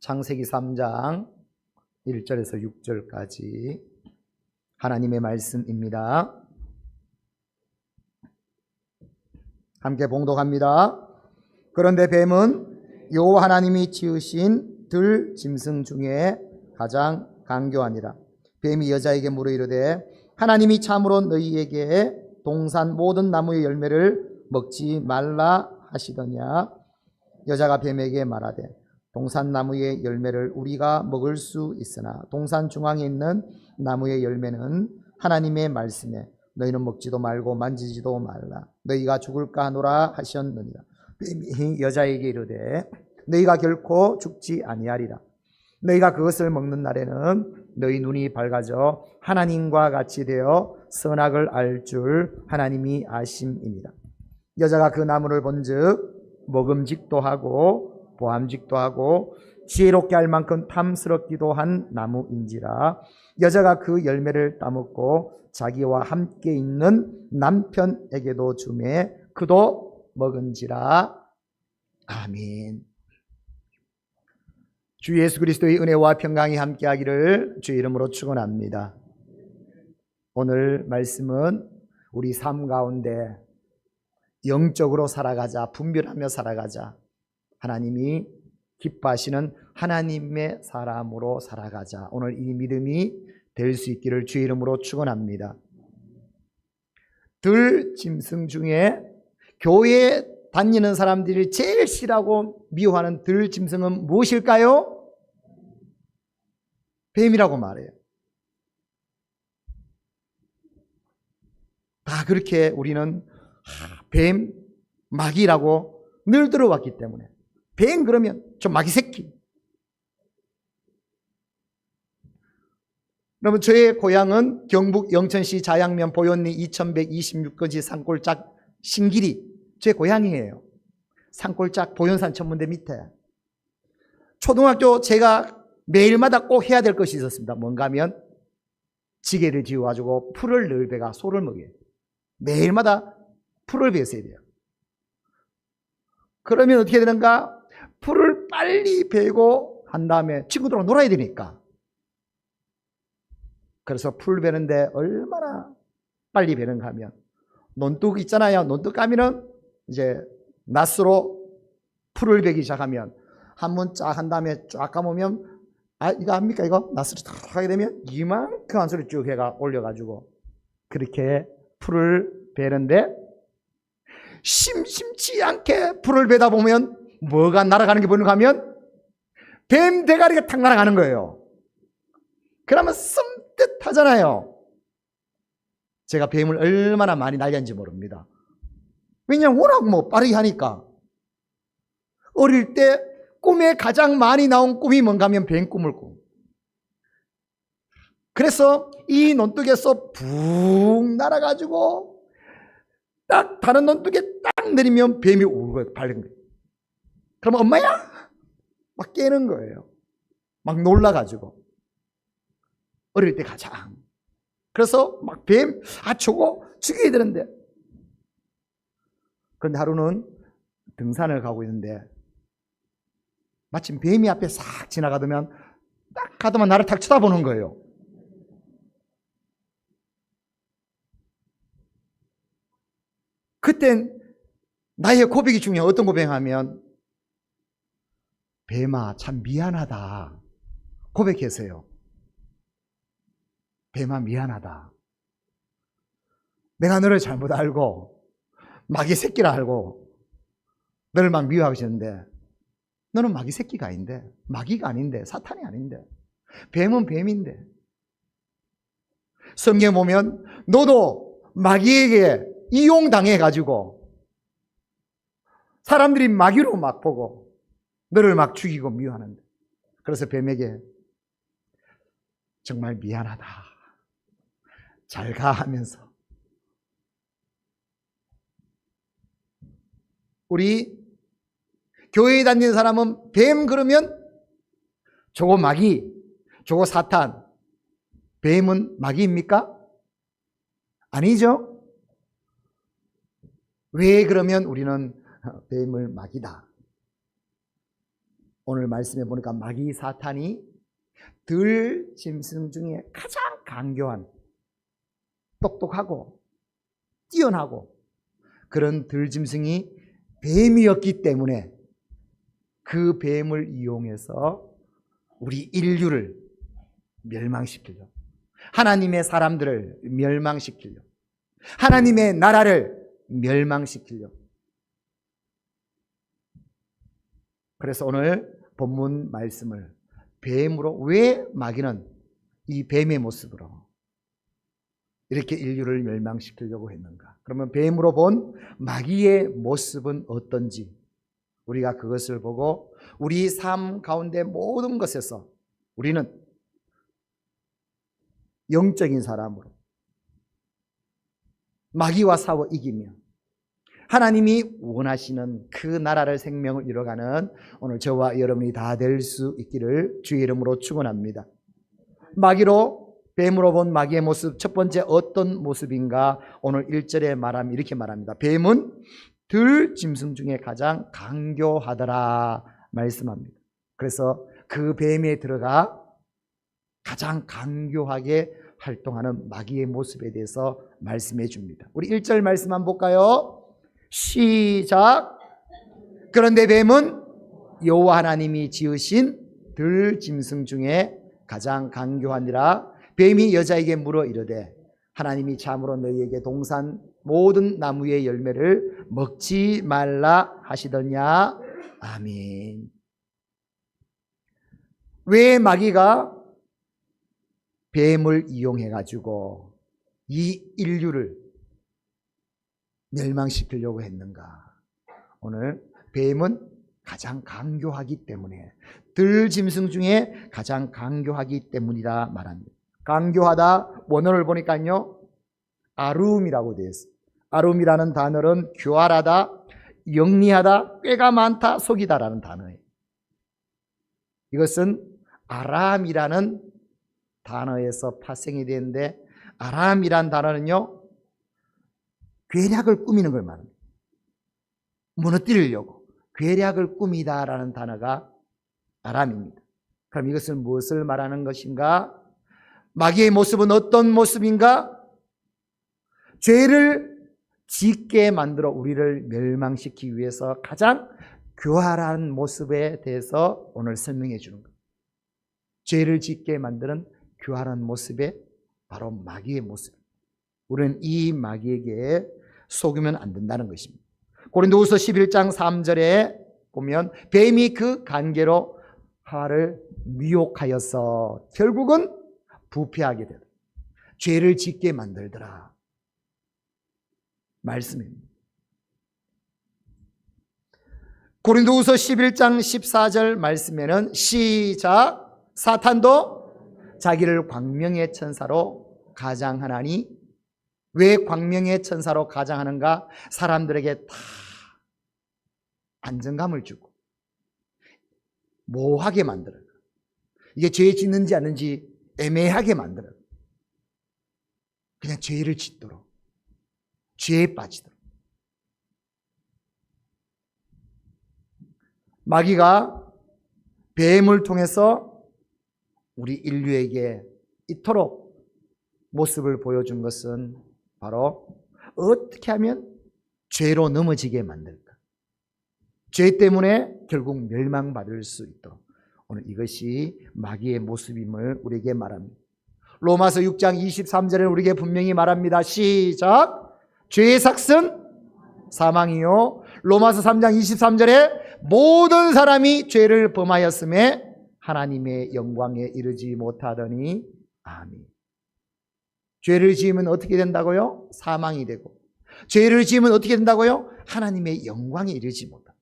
창세기 3장 1절에서 6절까지 하나님의 말씀입니다. 함께 봉독합니다. 그런데 뱀은 여호와 하나님이 지으신 들 짐승 중에 가장 강교하니라. 뱀이 여자에게 물어 이르되 하나님이 참으로 너희에게 동산 모든 나무의 열매를 먹지 말라 하시더냐. 여자가 뱀에게 말하되 동산 나무의 열매를 우리가 먹을 수 있으나 동산 중앙에 있는 나무의 열매는 하나님의 말씀에 너희는 먹지도 말고 만지지도 말라. 너희가 죽을까 하노라 하셨느니라. 뱀이 여자에게 이르되 너희가 결코 죽지 아니하리라. 너희가 그것을 먹는 날에는 너희 눈이 밝아져 하나님과 같이 되어 선악을 알 줄 하나님이 아심이니라. 여자가 그 나무를 본즉 먹음직도 하고 보암직도 하고 지혜롭게 할 만큼 탐스럽기도 한 나무인지라. 여자가 그 열매를 따먹고 자기와 함께 있는 남편에게도 주매 그도 먹은지라. 아멘. 주 예수 그리스도의 은혜와 평강이 함께하기를 주의 이름으로 축원합니다. 오늘 말씀은 우리 삶 가운데 영적으로 살아가자, 분별하며 살아가자, 하나님이 기뻐하시는 하나님의 사람으로 살아가자, 오늘 이 믿음이 될 수 있기를 주의 이름으로 축원합니다. 들 짐승 중에 교회에 다니는 사람들이 제일 싫어하고 미워하는 들 짐승은 무엇일까요? 뱀이라고 말해요. 다 그렇게 우리는 뱀, 마귀라고 늘 들어왔기 때문에 뱀 그러면 저 마귀 새끼. 여러분, 저의 고향은 경북 영천시 자양면 보현리 2126거지 산골짝 신길이 제 고향이에요. 산골짝 보현산 천문대 밑에. 초등학교 제가 매일마다 꼭 해야 될 것이 있었습니다. 뭔가 하면 지게를 지어가지고 풀을 늘 베가 소를 먹여요. 매일마다 풀을 베어야 돼요. 그러면 어떻게 되는가? 풀을 빨리 베고 한 다음에 친구들하고 놀아야 되니까. 그래서 풀 베는데 얼마나 빨리 베는가 하면 논둑 있잖아요. 논둑 까면은 이제 낫으로 풀을 베기 시작하면 한 번 쫙 한 다음에 쫙 감으면 이거 압니까? 이거 낫으로 탁 하게 되면 이만큼 한 소리 쭉 해가 올려가지고 그렇게 풀을 베는데 심심치 않게 풀을 베다 보면 뭐가 날아가는 게 보이는가 하면 뱀 대가리가 탁 날아가는 거예요. 그러면 섬뜩하잖아요. 제가 뱀을 얼마나 많이 날렸는지 모릅니다. 왜냐하면 워낙 빠르게 하니까. 어릴 때 꿈에 가장 많이 나온 꿈이 뭔가 하면 뱀 꿈을 꾸. 그래서 이 논둑에서 붕 날아가지고 딱 다른 논둑에 딱 내리면 뱀이 울고 발린 거예요. 그러면 엄마야? 막 깨는 거예요. 막 놀라가지고. 어릴 때 가장. 그래서 막 뱀, 저거 죽여야 되는데. 그런데 하루는 등산을 가고 있는데 마침 뱀이 앞에 싹 지나가더면 딱 가더만 나를 탁 쳐다보는 거예요. 그땐 나의 고백이 중요해. 어떤 고백하면 뱀아 참 미안하다 고백했어요. 뱀아 미안하다. 내가 너를 잘못 알고 마귀 새끼라 알고 너를 막 미워하고 있었는데 너는 마귀 새끼가 아닌데, 마귀가 아닌데, 사탄이 아닌데, 뱀은 뱀인데. 성경에 보면 너도 마귀에게 이용당해가지고 사람들이 마귀로 막 보고 너를 막 죽이고 미워하는데, 그래서 뱀에게 정말 미안하다, 잘 가 하면서. 우리 교회에 다니는 사람은 뱀 그러면 저거 마귀, 저거 사탄. 뱀은 마귀입니까? 아니죠. 왜 그러면 우리는 뱀을 마귀다? 오늘 말씀해 보니까 마귀 사탄이 들 짐승 중에 가장 강교한, 똑똑하고 뛰어나고 그런 들 짐승이 뱀이었기 때문에 그 뱀을 이용해서 우리 인류를 멸망시키려, 하나님의 사람들을 멸망시키려, 하나님의 나라를 멸망시키려. 그래서 오늘 본문 말씀을 뱀으로, 왜 마귀는 이 뱀의 모습으로 이렇게 인류를 멸망시키려고 했는가? 그러면 뱀으로 본 마귀의 모습은 어떤지 우리가 그것을 보고 우리 삶 가운데 모든 것에서 우리는 영적인 사람으로 마귀와 싸워 이기며 하나님이 원하시는 그 나라를, 생명을 이뤄가는 오늘 저와 여러분이 다 될 수 있기를 주의 이름으로 축원합니다. 마귀로, 뱀으로 본 마귀의 모습, 첫 번째 어떤 모습인가? 오늘 1절에 말하면 이렇게 말합니다. 뱀은 들 짐승 중에 가장 강교하더라 말씀합니다. 그래서 그 뱀에 들어가 가장 강교하게 활동하는 마귀의 모습에 대해서 말씀해 줍니다. 우리 1절 말씀 한번 볼까요? 시작. 그런데 뱀은 여호와 하나님이 지으신 들 짐승 중에 가장 강교하니라. 뱀이 여자에게 물어 이르되 하나님이 참으로 너희에게 동산 모든 나무의 열매를 먹지 말라 하시더냐. 아멘. 왜 마귀가 뱀을 이용해 가지고 이 인류를 멸망시키려고 했는가? 오늘 뱀은 가장 강교하기 때문에, 들 짐승 중에 가장 강교하기 때문이다 말합니다. 강교하다 원어를 보니까요, 아룸이라고 되어 있어요. 아룸이라는 단어는 교활하다, 영리하다, 꾀가 많다, 속이다라는 단어예요. 이것은 아람이라는 단어에서 파생이 되는데, 아람이라는 단어는요, 괴략을 꾸미는 걸 말합니다. 무너뜨리려고 괴략을 꾸미다라는 단어가 아람입니다. 그럼 이것은 무엇을 말하는 것인가? 마귀의 모습은 어떤 모습인가? 죄를 짓게 만들어 우리를 멸망시키기 위해서 가장 교활한 모습에 대해서 오늘 설명해 주는 것. 죄를 짓게 만드는 교활한 모습에 바로 마귀의 모습. 우리는 이 마귀에게 속으면 안 된다는 것입니다. 고린도후서 11장 3절에 보면 뱀이 그 관계로 하와를 미혹하여서 결국은 부패하게 되더라. 죄를 짓게 만들더라. 말씀입니다. 고린도후서 11장 14절 말씀에는 시작. 사탄도 자기를 광명의 천사로 가장하나니. 왜 광명의 천사로 가장하는가? 사람들에게 다 안정감을 주고 모호하게 만들어요. 이게 죄 짓는지 아닌지 애매하게 만들어요. 그냥 죄를 짓도록, 죄에 빠지도록. 마귀가 뱀을 통해서 우리 인류에게 이토록 모습을 보여준 것은 바로 어떻게 하면 죄로 넘어지게 만들까? 죄 때문에 결국 멸망받을 수 있도록 오늘 이것이 마귀의 모습임을 우리에게 말합니다. 로마서 6장 23절에 우리에게 분명히 말합니다. 시작. 죄의 삭은 사망이요. 로마서 3장 23절에 모든 사람이 죄를 범하였음에 하나님의 영광에 이르지 못하더니. 아멘. 죄를 지으면 어떻게 된다고요? 사망이 되고, 죄를 지으면 어떻게 된다고요? 하나님의 영광에 이르지 못한다.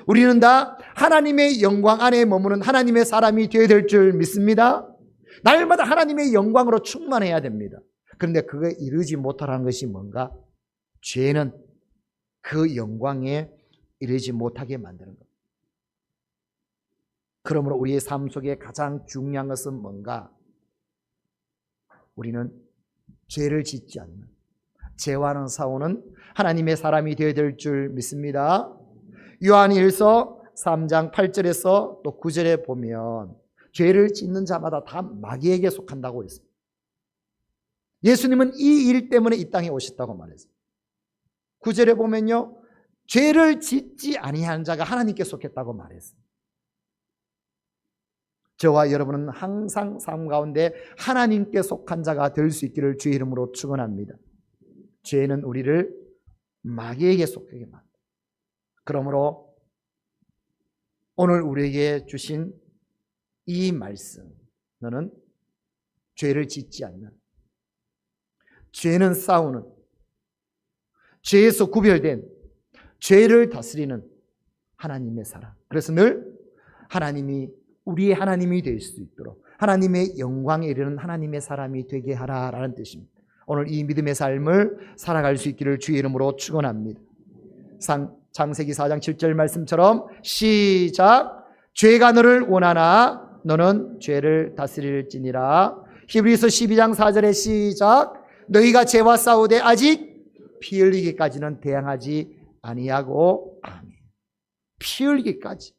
우리는 다 하나님의 영광 안에 머무는 하나님의 사람이 되어야 될 줄 믿습니다. 날마다 하나님의 영광으로 충만해야 됩니다. 그런데 그거에 이르지 못하라는 것이 뭔가? 죄는 그 영광에 이르지 못하게 만드는 겁니다. 그러므로 우리의 삶 속에 가장 중요한 것은 뭔가? 우리는 죄를 짓지 않는, 죄와는 싸우는 하나님의 사람이 되어야 될 줄 믿습니다. 요한일서 3장 8절에서 또 9절에 보면 죄를 짓는 자마다 다 마귀에게 속한다고 했습니다. 예수님은 이 일 때문에 이 땅에 오셨다고 말했어요. 9절에 보면요, 죄를 짓지 아니한 자가 하나님께 속했다고 말했어요. 저와 여러분은 항상 삶 가운데 하나님께 속한 자가 될 수 있기를 주의 이름으로 축원합니다. 죄는 우리를 마귀에게 속하게 만듭니다. 그러므로 오늘 우리에게 주신 이 말씀, 너는 죄를 짓지 않는, 죄는 싸우는, 죄에서 구별된, 죄를 다스리는 하나님의 사람. 그래서 늘 하나님이 우리의 하나님이 될 수 있도록 하나님의 영광에 이르는 하나님의 사람이 되게 하라라는 뜻입니다. 오늘 이 믿음의 삶을 살아갈 수 있기를 주의 이름으로 축원합니다. 창세기 4장 7절 말씀처럼 시작. 죄가 너를 원하나 너는 죄를 다스릴지니라. 히브리서 12장 4절에 시작. 너희가 죄와 싸우되 아직 피 흘리기까지는 대항하지 아니하고. 아멘. 피 흘리기까지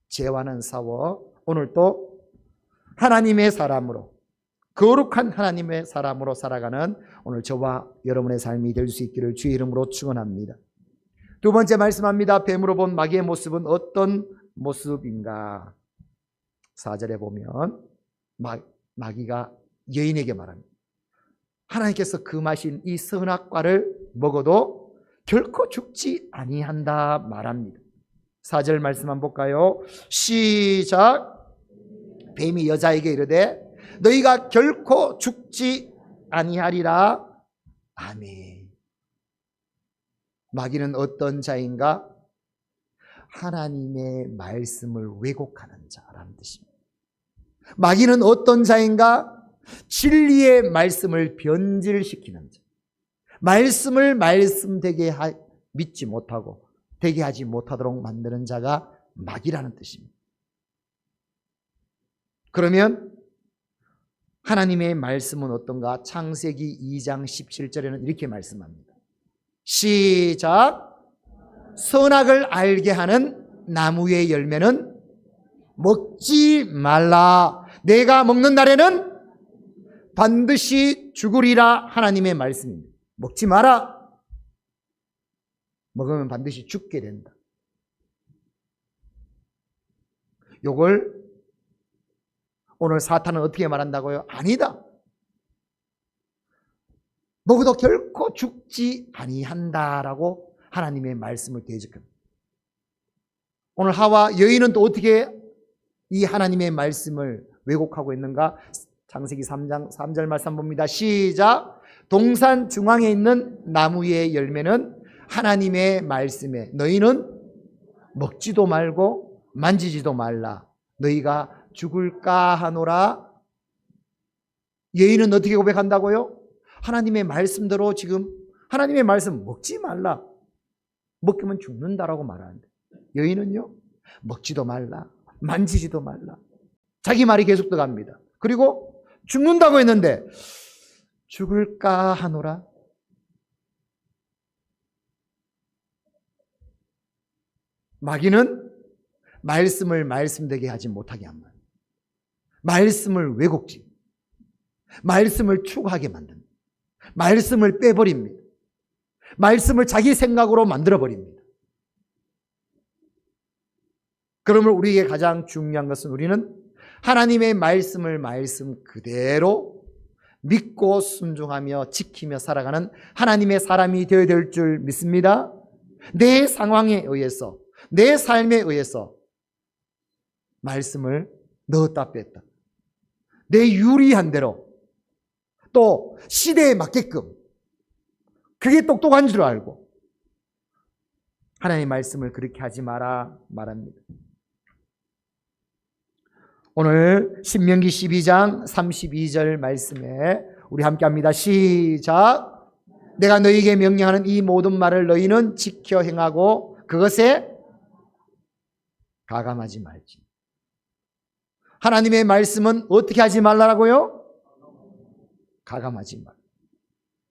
죄와는 싸워 오늘 또 하나님의 사람으로, 거룩한 하나님의 사람으로 살아가는 오늘 저와 여러분의 삶이 될 수 있기를 주의 이름으로 축원합니다. 두 번째 말씀합니다. 뱀으로 본 마귀의 모습은 어떤 모습인가? 4절에 보면 마귀가 여인에게 말합니다. 하나님께서 금하신 이 선악과를 먹어도 결코 죽지 아니한다 말합니다. 4절 말씀 한번 볼까요? 시작. 뱀이 여자에게 이르되 너희가 결코 죽지 아니하리라. 아멘. 마귀는 어떤 자인가? 하나님의 말씀을 왜곡하는 자라는 뜻입니다. 마귀는 어떤 자인가? 진리의 말씀을 변질시키는 자. 말씀을 말씀되게 믿지 못하고 되게 하지 못하도록 만드는 자가 마귀라는 뜻입니다. 그러면 하나님의 말씀은 어떤가? 창세기 2장 17절에는 이렇게 말씀합니다. 시작. 선악을 알게 하는 나무의 열매는 먹지 말라. 내가 먹는 날에는 반드시 죽으리라. 하나님의 말씀입니다. 먹지 마라. 먹으면 반드시 죽게 된다. 요걸 오늘 사탄은 어떻게 말한다고요? 아니다. 먹어도 결코 죽지 아니한다라고 하나님의 말씀을 대적합니다. 오늘 하와 여인은 또 어떻게 이 하나님의 말씀을 왜곡하고 있는가? 창세기 3장 3절 말씀 봅니다. 시작. 동산 중앙에 있는 나무의 열매는 하나님의 말씀에 너희는 먹지도 말고 만지지도 말라. 너희가 죽을까 하노라. 여인은 어떻게 고백한다고요? 하나님의 말씀대로 지금 하나님의 말씀 먹지 말라. 먹으면 죽는다라고 말하는데 여인은요, 먹지도 말라, 만지지도 말라. 자기 말이 계속 들어갑니다. 그리고 죽는다고 했는데 죽을까 하노라. 마귀는 말씀을 말씀되게 하지 못하게 합니다. 말씀을 왜곡지, 말씀을 추구하게 만듭니다. 말씀을 빼버립니다. 말씀을 자기 생각으로 만들어버립니다. 그러면 우리에게 가장 중요한 것은 우리는 하나님의 말씀을 말씀 그대로 믿고 순종하며 지키며 살아가는 하나님의 사람이 되어야 될 줄 믿습니다. 내 상황에 의해서, 내 삶에 의해서 말씀을 넣었다 뺐다, 내 유리한 대로, 또 시대에 맞게끔, 그게 똑똑한 줄 알고 하나님의 말씀을 그렇게 하지 마라 말합니다. 오늘 신명기 12장 32절 말씀에 우리 함께 합니다. 시작. 내가 너희에게 명령하는 이 모든 말을 너희는 지켜 행하고 그것에 가감하지 말지. 하나님의 말씀은 어떻게 하지 말라고요? 가감하지 말.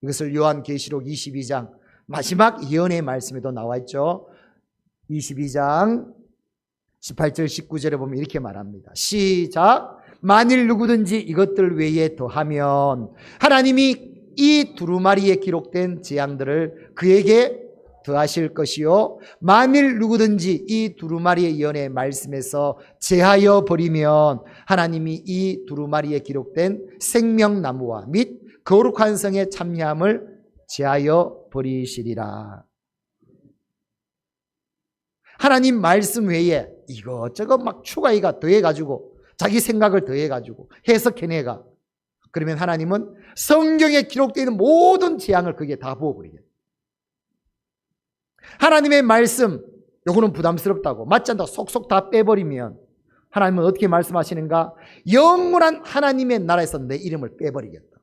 이것을 요한계시록 22장 마지막 예언의 말씀에도 나와 있죠. 22장 18절 19절에 보면 이렇게 말합니다. 시작. 만일 누구든지 이것들 외에 더하면 하나님이 이 두루마리에 기록된 재앙들을 그에게 더하실 것이요 만일 누구든지 이 두루마리의 예언의 말씀에서 제하여 버리면 하나님이 이 두루마리에 기록된 생명나무와 및 거룩한 성의 참여함을 제하여 버리시리라. 하나님 말씀 외에 이것저것 막 추가해가 더해가지고 자기 생각을 더해가지고 해석해내가 그러면 하나님은 성경에 기록되어 있는 모든 재앙을 거기에 다 부어버리겠다. 하나님의 말씀 요거는 부담스럽다고 맞지 않다 속속 다 빼버리면 하나님은 어떻게 말씀하시는가? 영원한 하나님의 나라에서 내 이름을 빼버리겠다.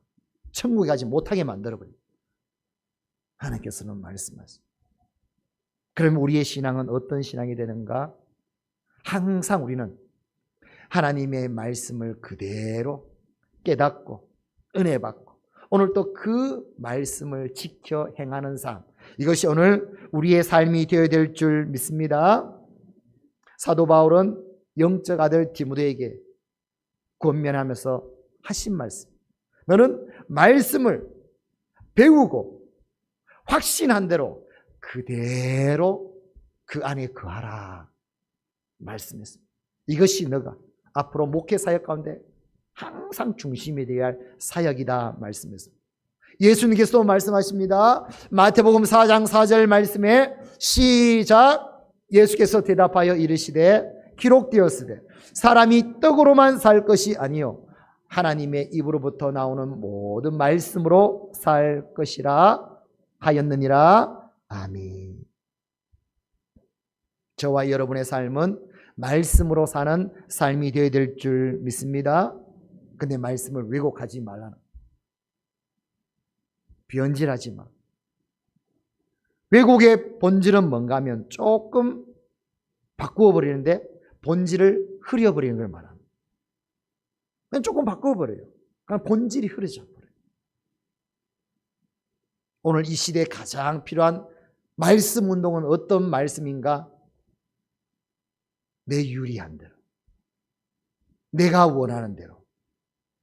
천국에 가지 못하게 만들어버리겠다. 하나님께서는 말씀하십니다. 그러면 우리의 신앙은 어떤 신앙이 되는가? 항상 우리는 하나님의 말씀을 그대로 깨닫고 은혜 받고 오늘 또 그 말씀을 지켜 행하는 삶, 이것이 오늘 우리의 삶이 되어야 될 줄 믿습니다. 사도 바울은 영적 아들 디모데에게 권면하면서 하신 말씀, 너는 말씀을 배우고 확신한 대로 그대로 그 안에 거하라 말씀했습니다. 이것이 너가 앞으로 목회 사역 가운데 항상 중심이 되어야 할 사역이다 말씀했습니다. 예수님께서도 말씀하십니다. 마태복음 4장 4절 말씀에 시작. 예수께서 대답하여 이르시되 기록되었으되 사람이 떡으로만 살 것이 아니요 하나님의 입으로부터 나오는 모든 말씀으로 살 것이라 하였느니라. 아멘. 저와 여러분의 삶은 말씀으로 사는 삶이 되어야 될 줄 믿습니다. 근데 말씀을 왜곡하지 말라는, 변질하지 마. 왜곡의 본질은 뭔가 하면 조금 바꾸어 버리는데 본질을 흐려버리는 걸 말합니다. 그냥 조금 바꾸어 버려요. 그냥 본질이 흐려져 버려요. 오늘 이 시대에 가장 필요한 말씀 운동은 어떤 말씀인가? 내 유리한 대로, 내가 원하는 대로,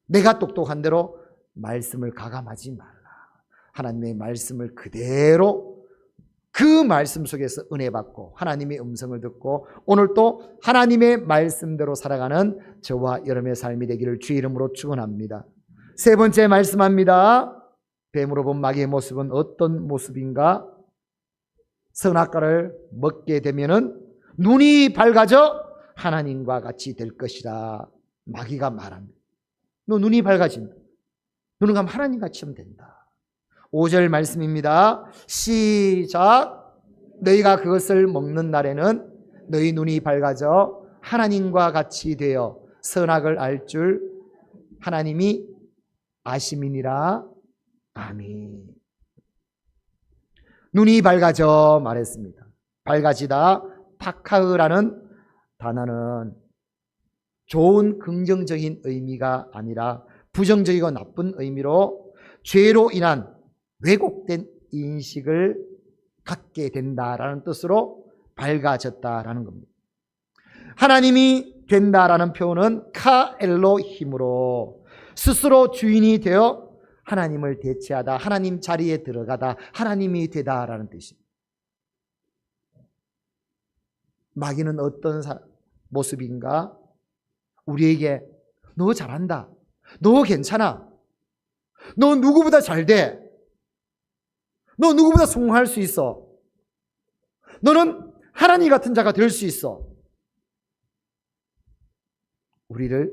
내가 똑똑한 대로 말씀을 가감하지 말라. 하나님의 말씀을 그대로 그 말씀 속에서 은혜 받고 하나님의 음성을 듣고 오늘 또 하나님의 말씀대로 살아가는 저와 여러분의 삶이 되기를 주의 이름으로 축원합니다. 세 번째 말씀합니다. 뱀으로 본 마귀의 모습은 어떤 모습인가? 선악과를 먹게 되면은 눈이 밝아져 하나님과 같이 될 것이라 마귀가 말합니다. 너 눈이 밝아진다. 눈을 감으면 하나님같이 하면 된다. 5절 말씀입니다. 시작. 너희가 그것을 먹는 날에는 너희 눈이 밝아져 하나님과 같이 되어 선악을 알 줄 하나님이 아심이니라. 아멘. 눈이 밝아져 말했습니다. 밝아지다. 파카흐라는 단어는 좋은 긍정적인 의미가 아니라 부정적이고 나쁜 의미로 죄로 인한 왜곡된 인식을 갖게 된다라는 뜻으로 밝아졌다라는 겁니다. 하나님이 된다라는 표현은 카엘로힘으로 스스로 주인이 되어 하나님을 대체하다, 하나님 자리에 들어가다, 하나님이 되다라는 뜻입니다. 마귀는 어떤 모습인가? 우리에게 너 잘한다, 너 괜찮아, 너 누구보다 잘 돼, 너 누구보다 성공할 수 있어, 너는 하나님 같은 자가 될 수 있어. 우리를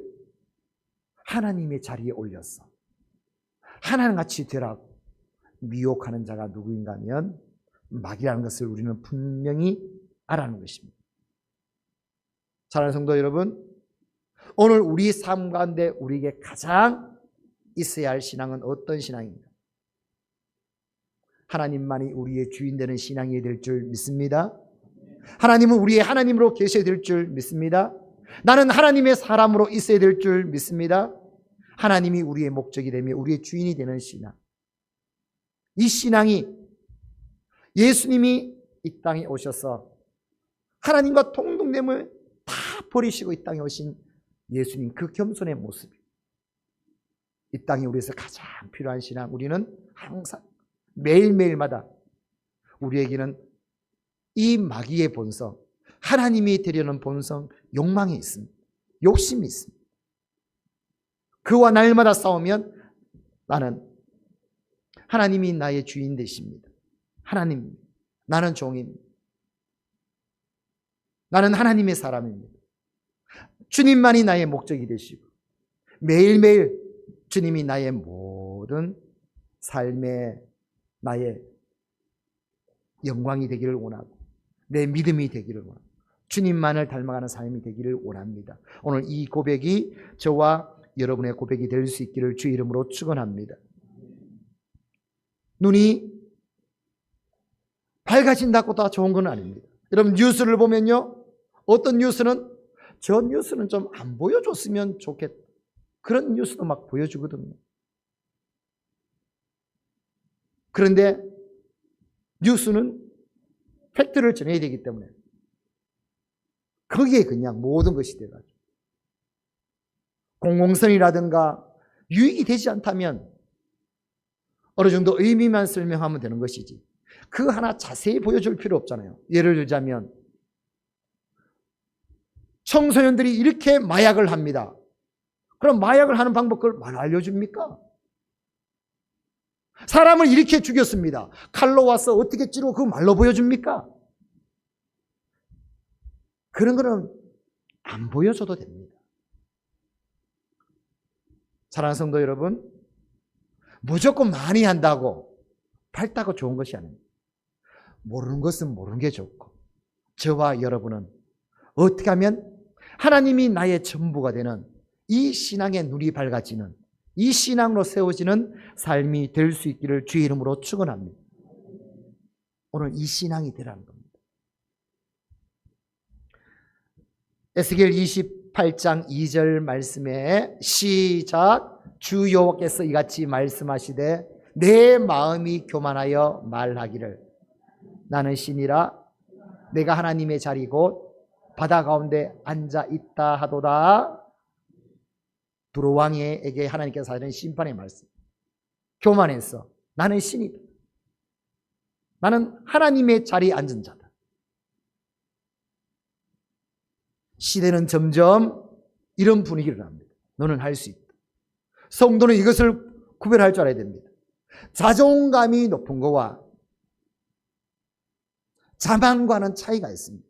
하나님의 자리에 올렸어. 하나님같이 되라고 미혹하는 자가 누구인가 하면 마귀라는 것을 우리는 분명히 알아는 것입니다. 사랑하는 성도 여러분, 오늘 우리 삶 가운데 우리에게 가장 있어야 할 신앙은 어떤 신앙입니까? 하나님만이 우리의 주인 되는 신앙이 될 줄 믿습니다. 하나님은 우리의 하나님으로 계셔야 될 줄 믿습니다. 나는 하나님의 사람으로 있어야 될 줄 믿습니다. 하나님이 우리의 목적이 되며 우리의 주인이 되는 신앙. 이 신앙이 예수님이 이 땅에 오셔서 하나님과 동등됨을 다 버리시고 이 땅에 오신 예수님 그 겸손의 모습이 이 땅에 우리에서 가장 필요한 신앙. 우리는 항상 매일매일마다 우리에게는 이 마귀의 본성, 하나님이 되려는 본성, 욕망이 있습니다. 욕심이 있습니다. 그와 날마다 싸우면 나는 하나님이 나의 주인 되십니다. 하나님, 나는 종입니다. 나는 하나님의 사람입니다. 주님만이 나의 목적이 되시고 매일매일 주님이 나의 모든 삶의 나의 영광이 되기를 원하고 내 믿음이 되기를 원하고 주님만을 닮아가는 삶이 되기를 원합니다. 오늘 이 고백이 저와 여러분의 고백이 될 수 있기를 주 이름으로 축원합니다. 눈이 밝아진다고 다 좋은 건 아닙니다. 여러분 뉴스를 보면요, 어떤 뉴스는 저 뉴스는 좀 안 보여줬으면 좋겠다, 그런 뉴스도 막 보여주거든요. 그런데 뉴스는 팩트를 전해야 되기 때문에 거기에 그냥 모든 것이 돼가지고 공공성이라든가 유익이 되지 않다면 어느 정도 의미만 설명하면 되는 것이지 그 하나 자세히 보여줄 필요 없잖아요. 예를 들자면 청소년들이 이렇게 마약을 합니다. 그럼 마약을 하는 방법 그걸 말 알려줍니까? 사람을 이렇게 죽였습니다. 칼로 와서 어떻게 찌르고 그거 말로 보여줍니까? 그런 거는 안 보여줘도 됩니다. 사랑하는 성도 여러분, 무조건 많이 한다고 밝다고 좋은 것이 아닙니다. 모르는 것은 모르는 게 좋고 저와 여러분은 어떻게 하면 하나님이 나의 전부가 되는 이 신앙의 눈이 밝아지는 이 신앙으로 세워지는 삶이 될 수 있기를 주의 이름으로 축원합니다. 오늘 이 신앙이 되라는 겁니다. 에스겔 28장 2절 말씀에 시작. 주 여호와께서 이같이 말씀하시되 내 마음이 교만하여 말하기를 나는 신이라 내가 하나님의 자리 곧 바다 가운데 앉아 있다 하도다. 두로왕에게 하나님께서 하시는 심판의 말씀. 교만해서 나는 신이다. 나는 하나님의 자리에 앉은 자다. 시대는 점점 이런 분위기를 합니다. 너는 할 수 있다. 성도는 이것을 구별할 줄 알아야 됩니다. 자존감이 높은 거와 자만과는 차이가 있습니다.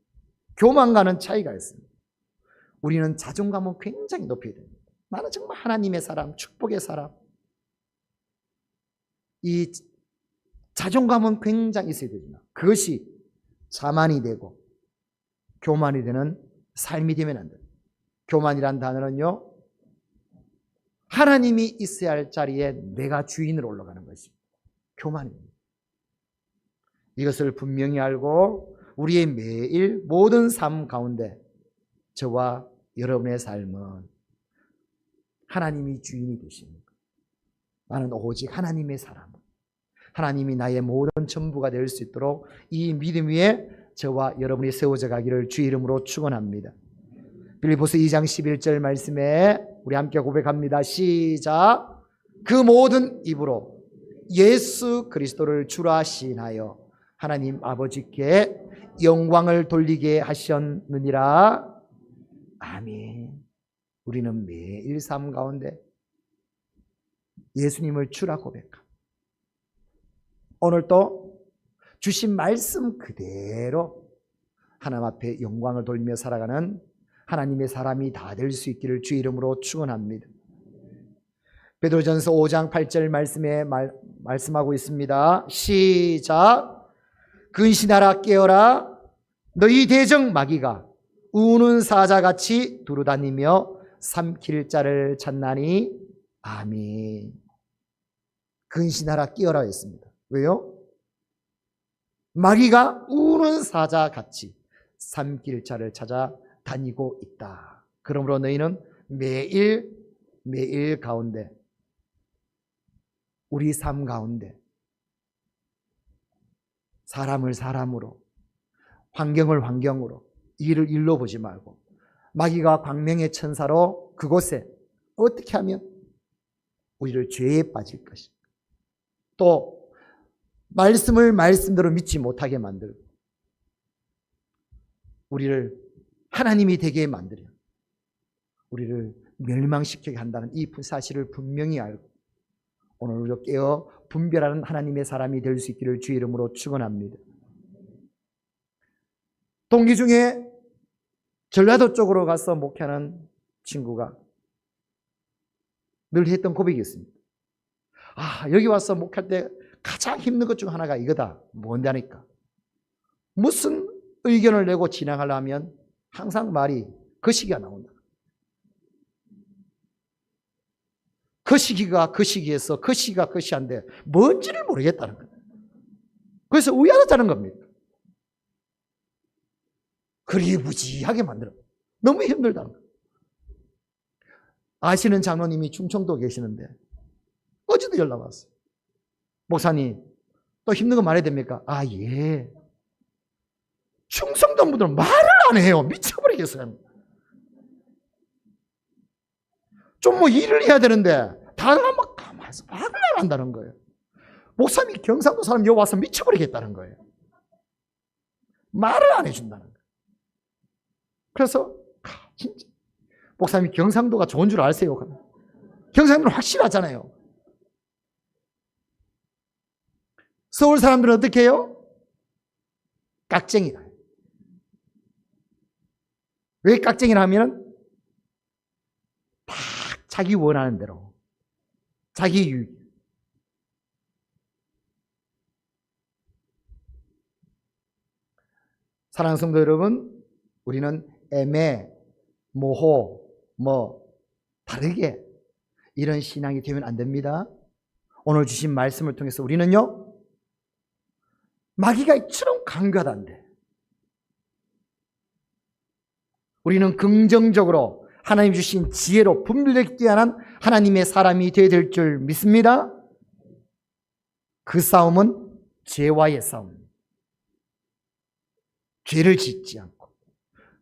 교만과는 차이가 있습니다. 우리는 자존감은 굉장히 높여야 됩니다. 나는 정말 하나님의 사람, 축복의 사람. 이 자존감은 굉장히 있어야 되지만 그것이 자만이 되고 교만이 되는 삶이 되면 안 됩니다. 교만이란 단어는요, 하나님이 있어야 할 자리에 내가 주인으로 올라가는 것이 교만입니다. 이것을 분명히 알고 우리의 매일 모든 삶 가운데 저와 여러분의 삶은 하나님이 주인이 되십니다. 나는 오직 하나님의 사람, 하나님이 나의 모든 전부가 될 수 있도록 이 믿음 위에 저와 여러분이 세워져 가기를 주의 이름으로 축원합니다. 빌립보서 2장 11절 말씀에 우리 함께 고백합니다. 시작. 그 모든 입으로 예수 그리스도를 주라 시인하여 하나님 아버지께 영광을 돌리게 하셨느니라. 아멘. 우리는 매일 삶 가운데 예수님을 주라 고백합니다. 오늘도 주신 말씀 그대로 하나님 앞에 영광을 돌리며 살아가는 하나님의 사람이 다 될 수 있기를 주의 이름으로 축원합니다. 베드로전서 5장 8절 말씀에 말씀하고 있습니다. 시작. 근신하라 깨어라 너희 대적 마귀가 우는 사자같이 두루다니며 삼킬 자를 찾나니. 아멘. 근신하라 깨어라 했습니다. 왜요? 마귀가 우는 사자같이 삼킬 자를 찾아 다니고 있다. 그러므로 너희는 매일 가운데 우리 삶 가운데 사람을 사람으로 환경을 환경으로 일을 일로 보지 말고 마귀가 광명의 천사로 그곳에 어떻게 하면 우리를 죄에 빠질 것인가. 또 말씀을 말씀대로 믿지 못하게 만들고 우리를 하나님이 되게 만들어 우리를 멸망시키게 한다는 이 사실을 분명히 알고 오늘 우리가 깨어 분별하는 하나님의 사람이 될 수 있기를 주의 이름으로 축원합니다. 동기 중에 전라도 쪽으로 가서 목회하는 친구가 늘 했던 고백이 있습니다. 여기 와서 목회할 때 가장 힘든 것 중 하나가 이거다. 뭔데 하니까 무슨 의견을 내고 진행하려면 항상 말이 그 시기가 나온다. 그 시기가 그 시기에서 그 시기가 그 시한데 뭔지를 모르겠다는 거예요. 그래서 우야하자는 겁니다. 그리부지하게 만들어. 너무 힘들다는 거예요. 아시는 장로님이 충청도 계시는데 어제도 연락 왔어요. 목사님 또 힘든 거 말해야 됩니까? 예. 충청도 분들은 말을 안 해요. 미쳐버리겠어요. 좀 일을 해야 되는데 다들 막 가만히 말을 안 한다는 거예요. 목사님이 경상도 사람 여기 와서 미쳐버리겠다는 거예요. 말을 안 해준다는 거예요. 그래서 진짜 목사님이 경상도가 좋은 줄 아세요? 경상도는 확실하잖아요. 서울 사람들은 어떻게 해요? 깍쟁이라. 왜 깍쟁이라 하면 다 자기 원하는 대로 자기 유익. 사랑하는 성도 여러분, 우리는 애매, 모호, 다르게 이런 신앙이 되면 안 됩니다. 오늘 주신 말씀을 통해서 우리는요 마귀가 이처럼 강교하다는데 우리는 긍정적으로 하나님 주신 지혜로 분별력이 뛰어난 하나님의 사람이 되어야 될 줄 믿습니다. 그 싸움은 죄와의 싸움입니다. 죄를 짓지 않고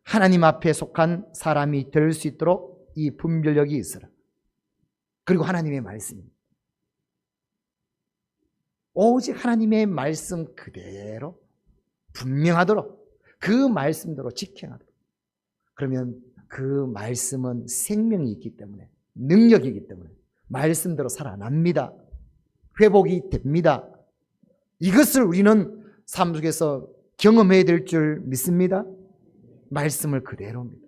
하나님 앞에 속한 사람이 될 수 있도록 이 분별력이 있어라. 그리고 하나님의 말씀입니다. 오직 하나님의 말씀 그대로 분명하도록 그 말씀대로 직행하도록. 그러면 그 말씀은 생명이 있기 때문에 능력이기 때문에 말씀대로 살아납니다. 회복이 됩니다. 이것을 우리는 삶 속에서 경험해야 될 줄 믿습니다. 말씀을 그대로입니다.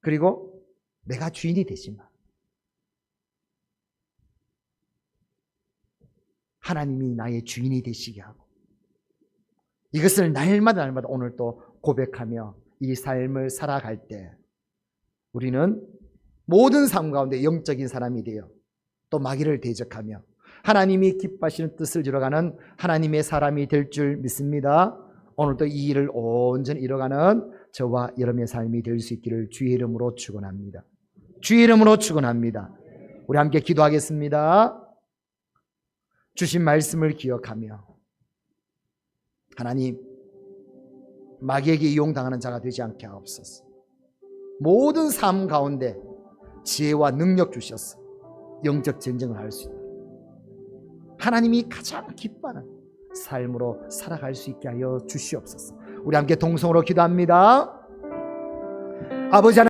그리고 내가 주인이 되지만 하나님이 나의 주인이 되시게 하고 이것을 날마다 오늘 또 고백하며 이 삶을 살아갈 때 우리는 모든 삶 가운데 영적인 사람이 되어 또 마귀를 대적하며 하나님이 기뻐하시는 뜻을 이뤄가는 하나님의 사람이 될 줄 믿습니다. 오늘도 이 일을 온전히 이뤄가는 저와 여러분의 삶이 될 수 있기를 주의 이름으로 축원합니다. 주의 이름으로 축원합니다. 우리 함께 기도하겠습니다. 주신 말씀을 기억하며 하나님 마귀에게 이용당하는 자가 되지 않게 하옵소서. 모든 삶 가운데 지혜와 능력 주셔서 영적 전쟁을 할 수 있도록 하나님이 가장 기뻐하는 삶으로 살아갈 수 있게 하여 주시옵소서. 우리 함께 동성으로 기도합니다. 아버지 하나님